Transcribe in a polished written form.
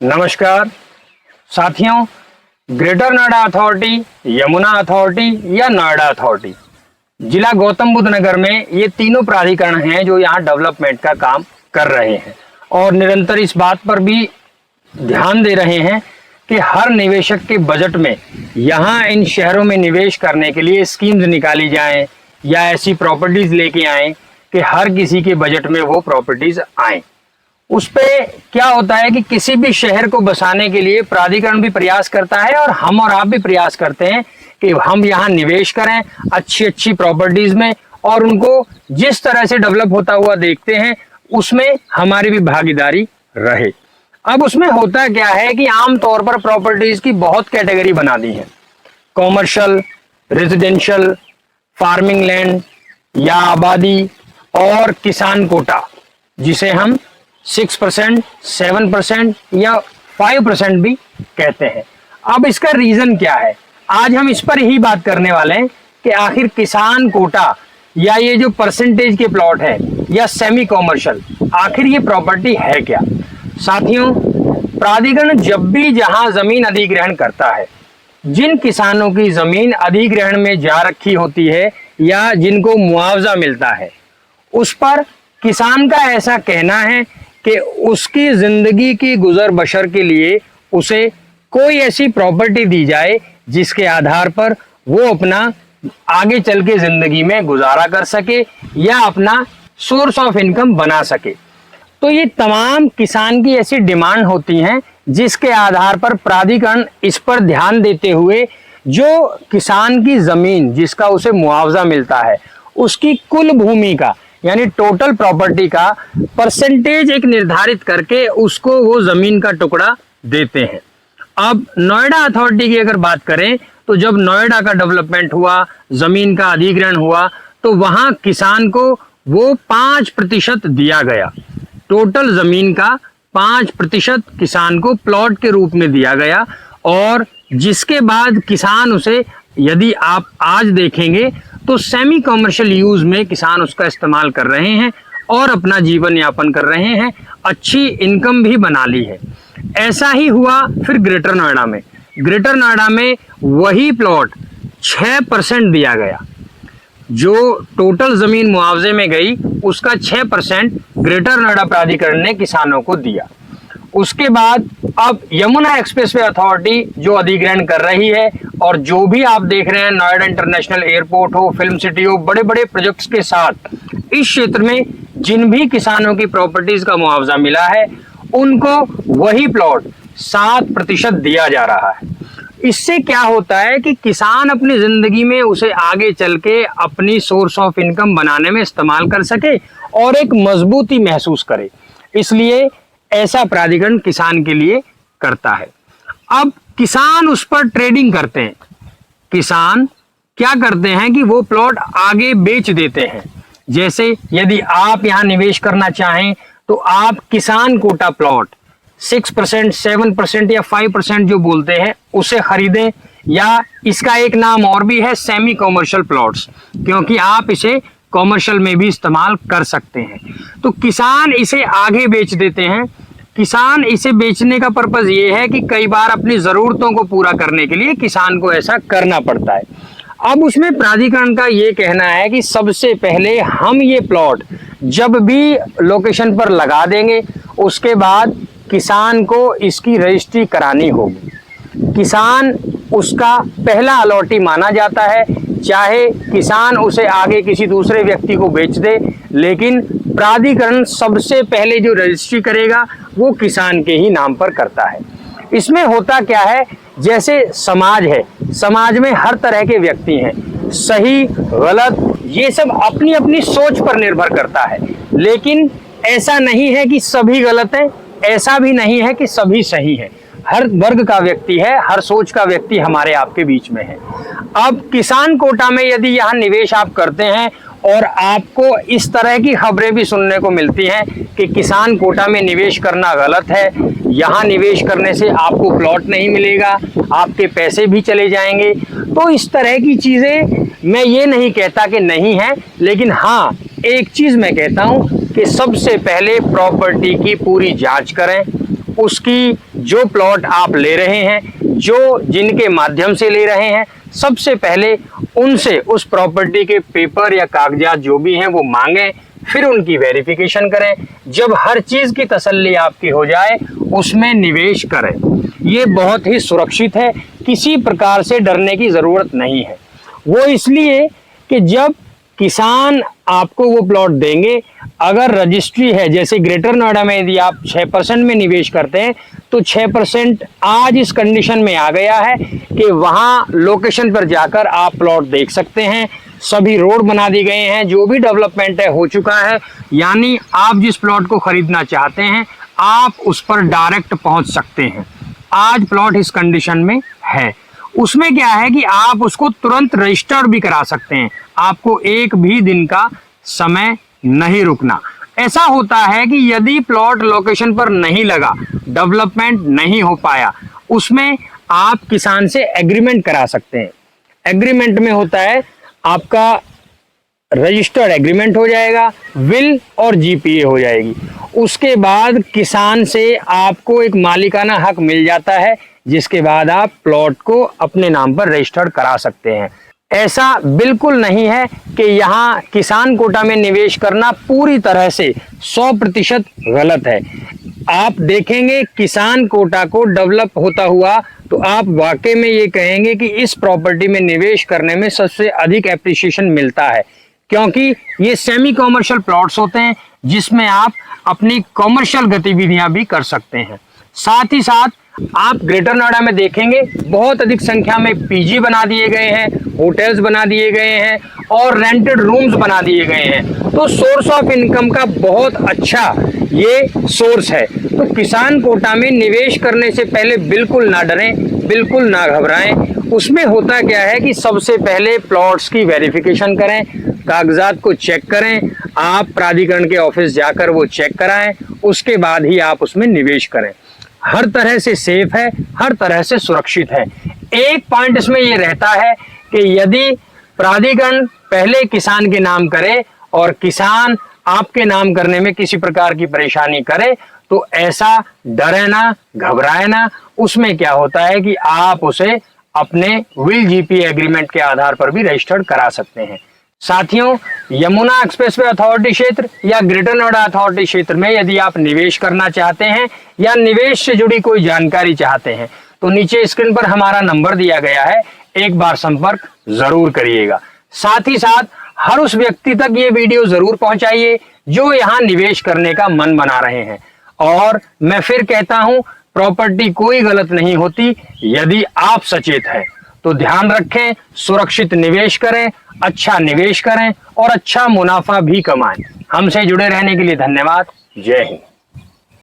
नमस्कार साथियों, greater Noida authority, Yamuna authority या नोएडा अथॉरिटी, जिला गौतम बुद्ध नगर में ये तीनों प्राधिकरण हैं जो यहाँ डेवलपमेंट का काम कर रहे हैं और निरंतर इस बात पर भी ध्यान दे रहे हैं कि हर निवेशक के बजट में यहाँ इन शहरों में निवेश करने के लिए स्कीम्स निकाली जाएं या ऐसी प्रॉपर्टीज लेके आएं कि हर किसी के बजट में वो प्रॉपर्टीज आएं। उस पे क्या होता है कि किसी भी शहर को बसाने के लिए प्राधिकरण भी प्रयास करता है और हम और आप भी प्रयास करते हैं कि हम यहाँ निवेश करें अच्छी प्रॉपर्टीज में और उनको जिस तरह से डेवलप होता हुआ देखते हैं उसमें हमारी भी भागीदारी रहे। अब उसमें होता क्या है कि आमतौर पर प्रॉपर्टीज की बहुत कैटेगरी बना दी है, कॉमर्शियल, रेजिडेंशियल, फार्मिंग लैंड या आबादी और किसान कोटा, जिसे हम 6%, 7% या 5% भी कहते हैं। अब इसका रीजन क्या है, आज हम इस पर ही बात करने वाले हैं कि आखिर किसान कोटा या ये जो परसेंटेज के प्लॉट है या सेमी कॉमर्शियल, आखिर ये प्रॉपर्टी है क्या। साथियों, प्राधिकरण जब भी जहां जमीन अधिग्रहण करता है, जिन किसानों की जमीन अधिग्रहण में जा रखी होती है या जिनको मुआवजा मिलता है, उस पर किसान का ऐसा कहना है कि उसकी जिंदगी की गुजर बसर के लिए उसे कोई ऐसी प्रॉपर्टी दी जाए जिसके आधार पर वो अपना आगे चल के जिंदगी में गुजारा कर सके या अपना सोर्स ऑफ इनकम बना सके। तो ये तमाम किसान की ऐसी डिमांड होती हैं जिसके आधार पर प्राधिकरण इस पर ध्यान देते हुए जो किसान की जमीन जिसका उसे मुआवजा मिलता है उसकी कुल भूमि का यानी टोटल प्रॉपर्टी का परसेंटेज एक निर्धारित करके उसको वो जमीन का टुकड़ा देते हैं। अब नोएडा अथॉरिटी की अगर बात करें तो जब नोएडा का डेवलपमेंट हुआ, जमीन का अधिग्रहण हुआ, तो वहां किसान को वो 5% दिया गया। टोटल जमीन का 5% किसान को प्लॉट के रूप में दिया गया और जिसके बाद किसान उसे, यदि आप आज देखेंगे तो सेमी कॉमर्शियल यूज में किसान उसका इस्तेमाल कर रहे हैं और अपना जीवन यापन कर रहे हैं, अच्छी इनकम भी बना ली है। ऐसा ही हुआ फिर ग्रेटर नोएडा में। ग्रेटर नोएडा में वही प्लॉट 6% दिया गया। जो टोटल जमीन मुआवजे में गई उसका 6% ग्रेटर नोएडा प्राधिकरण ने किसानों को दिया। उसके बाद अब यमुना एक्सप्रेसवे अथॉरिटी जो अधिग्रहण कर रही है और जो भी आप देख रहे हैं, नोएडा इंटरनेशनल एयरपोर्ट हो, फिल्म सिटी हो, बड़े बड़े प्रोजेक्ट्स के साथ इस क्षेत्र में जिन भी किसानों की प्रॉपर्टीज का मुआवजा मिला है उनको वही प्लॉट 7% दिया जा रहा है। इससे क्या होता है कि किसान अपनी जिंदगी में उसे आगे चल के अपनी सोर्स ऑफ इनकम बनाने में इस्तेमाल कर सके और एक मजबूती महसूस करे, इसलिए ऐसा प्राधिकरण किसान के लिए करता है। अब किसान उस पर ट्रेडिंग करते हैं। किसान क्या करते हैं कि वो प्लॉट आगे बेच देते हैं। जैसे यदि आप यहां निवेश करना चाहें तो आप किसान कोटा प्लॉट 6%, 7% या 5% जो बोलते हैं उसे खरीदें, या इसका एक नाम और भी है सेमी कॉमर्शियल प्लॉट्स, क्योंकि आप इसे कॉमर्शियल में भी इस्तेमाल कर सकते हैं। तो किसान इसे आगे बेच देते हैं। किसान इसे बेचने का पर्पज ये है कि कई बार अपनी जरूरतों को पूरा करने के लिए किसान को ऐसा करना पड़ता है। अब उसमें प्राधिकरण का ये कहना है कि सबसे पहले हम ये प्लॉट जब भी लोकेशन पर लगा देंगे उसके बाद किसान को इसकी रजिस्ट्री करानी होगी। किसान उसका पहला अलॉटी माना जाता है, चाहे किसान उसे आगे किसी दूसरे व्यक्ति को बेच दे, लेकिन प्राधिकरण सबसे पहले जो रजिस्ट्री करेगा वो किसान के ही नाम पर करता है। इसमें होता क्या है, जैसे समाज है, समाज में हर तरह के व्यक्ति हैं, सही गलत ये सब अपनी अपनी सोच पर निर्भर करता है, लेकिन ऐसा नहीं है कि सभी गलत हैं, ऐसा भी नहीं है कि सभी सही हैं। हर वर्ग का व्यक्ति है, हर सोच का व्यक्ति हमारे आपके बीच में है। अब किसान कोटा में यदि यहाँ निवेश आप करते हैं और आपको इस तरह की खबरें भी सुनने को मिलती हैं कि किसान कोटा में निवेश करना गलत है, यहाँ निवेश करने से आपको प्लॉट नहीं मिलेगा, आपके पैसे भी चले जाएंगे, तो इस तरह की चीज़ें मैं ये नहीं कहता कि नहीं है, लेकिन हाँ एक चीज़ मैं कहता हूँ कि सबसे पहले प्रॉपर्टी की पूरी जांच करें, उसकी जो प्लॉट आप ले रहे हैं, जो जिनके माध्यम से ले रहे हैं, सबसे पहले उनसे उस प्रॉपर्टी के पेपर या कागजात जो भी हैं वो मांगें, फिर उनकी वेरिफिकेशन करें। जब हर चीज की तसल्ली आपकी हो जाए उसमें निवेश करें। ये बहुत ही सुरक्षित है, किसी प्रकार से डरने की जरूरत नहीं है। वो इसलिए कि जब किसान आपको वो प्लॉट देंगे, अगर रजिस्ट्री है, जैसे ग्रेटर नोएडा में यदि आप 6% में निवेश करते हैं तो 6% आज इस कंडीशन में आ गया है कि वहां लोकेशन पर जाकर आप प्लॉट देख सकते हैं। सभी रोड बना दिए गए हैं, जो भी डेवलपमेंट है हो चुका है, यानी आप जिस प्लॉट को खरीदना चाहते हैं आप उस पर डायरेक्ट पहुंच सकते हैं। आज प्लॉट इस कंडीशन में है। उसमें क्या है कि आप उसको तुरंत रजिस्टर्ड भी करा सकते हैं, आपको एक भी दिन का समय नहीं रुकना। ऐसा होता है कि यदि प्लॉट लोकेशन पर नहीं लगा, डेवलपमेंट नहीं हो पाया, उसमें आप किसान से एग्रीमेंट करा सकते हैं। एग्रीमेंट में होता है आपका रजिस्टर्ड एग्रीमेंट हो जाएगा, विल और जीपीए हो जाएगी। उसके बाद किसान से आपको एक मालिकाना हक मिल जाता है, जिसके बाद आप प्लॉट को अपने नाम पर रजिस्टर्ड करा सकते हैं। ऐसा बिल्कुल नहीं है कि यहाँ किसान कोटा में निवेश करना पूरी तरह से 100% गलत है। आप देखेंगे किसान कोटा को डेवलप होता हुआ तो आप वाकई में ये कहेंगे कि इस प्रॉपर्टी में निवेश करने में सबसे अधिक एप्रिसिएशन मिलता है, क्योंकि ये सेमी कॉमर्शियल प्लॉट्स होते हैं जिसमें आप अपनी कॉमर्शियल गतिविधियां भी कर सकते हैं। साथ ही साथ आप ग्रेटर नोएडा में देखेंगे बहुत अधिक संख्या में पीजी बना दिए गए हैं, होटल्स बना दिए गए हैं और रेंटेड रूम्स बना दिए गए हैं। तो सोर्स ऑफ इनकम का बहुत अच्छा ये सोर्स है। तो किसान कोटा में निवेश करने से पहले बिल्कुल ना डरें, बिल्कुल ना घबराएं। उसमें होता क्या है कि सबसे पहले प्लॉट्स की वेरिफिकेशन करें, कागजात को चेक करें, आप प्राधिकरण के ऑफिस जाकर वो चेक कराएं, उसके बाद ही आप उसमें निवेश करें। हर तरह से सेफ है, हर तरह से सुरक्षित है। एक पॉइंट इसमें ये रहता है कि यदि प्राधिकरण पहले किसान के नाम करे और किसान आपके नाम करने में किसी प्रकार की परेशानी करे तो ऐसा डरे ना, घबराए ना। उसमें क्या होता है कि आप उसे अपने विल जीपी एग्रीमेंट के आधार पर भी रजिस्टर्ड करा सकते हैं। साथियों, यमुना एक्सप्रेसवे अथॉरिटी क्षेत्र या ग्रेटर नोएडा अथॉरिटी क्षेत्र में यदि आप निवेश करना चाहते हैं या निवेश से जुड़ी कोई जानकारी चाहते हैं तो नीचे स्क्रीन पर हमारा नंबर दिया गया है, एक बार संपर्क जरूर करिएगा। साथ ही साथ हर उस व्यक्ति तक ये वीडियो जरूर पहुंचाइए जो यहाँ निवेश करने का मन बना रहे हैं। और मैं फिर कहता हूं, प्रॉपर्टी कोई गलत नहीं होती यदि आप सचेत हैं। तो ध्यान रखें, सुरक्षित निवेश करें, अच्छा निवेश करें और अच्छा मुनाफा भी कमाएं। हमसे जुड़े रहने के लिए धन्यवाद। जय हिंद।